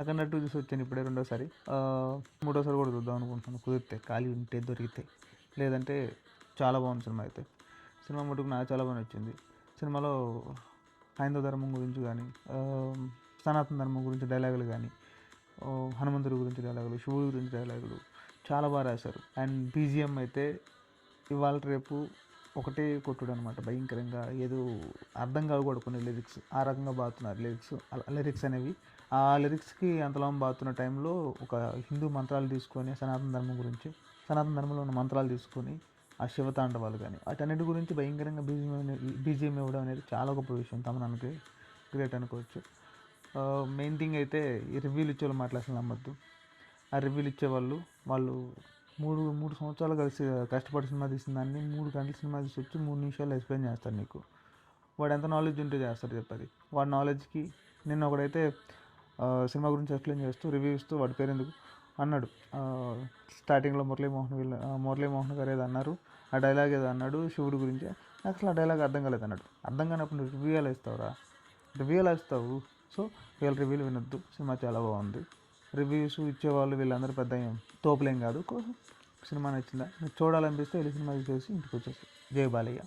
నాకన్నట్టు చూసి వచ్చాను ఇప్పుడే రెండోసారి. మూడోసారి కూడా చూద్దాం అనుకుంటున్నాను కుదిరితే, ఖాళీ ఉంటే దొరికితే. లేదంటే చాలా బాగుంది సినిమా అయితే. సినిమా మటుకు నాకు చాలా బాగా నచ్చింది. సినిమాలో హైందవ ధర్మం గురించి కానీ, సనాతన ధర్మం గురించి డైలాగులు కానీ, హనుమంతుడి గురించి డైలాగులు, శివుడి గురించి డైలాగులు చాలా బాగా రాశారు. అండ్ బీజిఎం అయితే ఇవాళ రేపు ఒకటే కొట్టుడు అనమాట. భయంకరంగా ఏదో అర్థం కావు కూడా కొన్ని లిరిక్స్. ఆ రకంగా బాగుతున్నారు లిరిక్స్ అనేవి. ఆ లిరిక్స్కి అంతలా బాగుతున్న టైంలో ఒక హిందూ మంత్రాలు తీసుకొని సనాతన ధర్మంలో ఉన్న మంత్రాలు తీసుకొని ఆ శివతాండవాలు కానీ వాటన్నిటి గురించి భయంకరంగా బీజిఎం ఇవ్వడం అనేది చాలా గొప్ప విషయం. తమనానికి గ్రేట్ అనుకోవచ్చు. మెయిన్ థింగ్ అయితే ఈ రివ్యూలు ఇచ్చేవాళ్ళు మాటలు అసలు నమ్మద్దు. ఆ రివ్యూలు ఇచ్చేవాళ్ళు వాళ్ళు మూడు మూడు సంవత్సరాలు కలిసి కష్టపడి సినిమా తీసిన దాన్ని 3 గంటల సినిమా తీసి వచ్చి 3 నిమిషాలు ఎక్స్ప్లెయిన్ చేస్తాడు నీకు. వాడు ఎంత నాలెడ్జ్ ఉంటే చేస్తాడు చెప్పది. వాడి నాలెడ్జ్కి నిన్న ఒకడైతే సినిమా గురించి ఎక్స్ప్లెయిన్ చేస్తూ రివ్యూ ఇస్తూ వాడి పేరు ఎందుకు అన్నాడు. స్టార్టింగ్లో మురళీమోహన్ గారు ఏదో అన్నారు, ఆ డైలాగ్ ఏదో అన్నాడు శివుడి గురించి. నాకు అసలు ఆ డైలాగ్ అర్థం కాలేదు అన్నాడు. అర్థం కానప్పుడు రివ్యూ ఎలా ఇస్తావురా? రివ్యూ ఎలా ఇస్తావు? సో వీళ్ళ రివ్యూలు వినొద్దు. సినిమా చాలా బాగుంది. రివ్యూస్ ఇచ్చేవాళ్ళు వీళ్ళందరూ పెద్ద తోపులేం కాదు. సినిమా నచ్చిందా, మీకు చూడాలనిపిస్తే వెళ్ళి సినిమా చూసేసి ఇంటికి వచ్చేసి. జై బాలయ్య.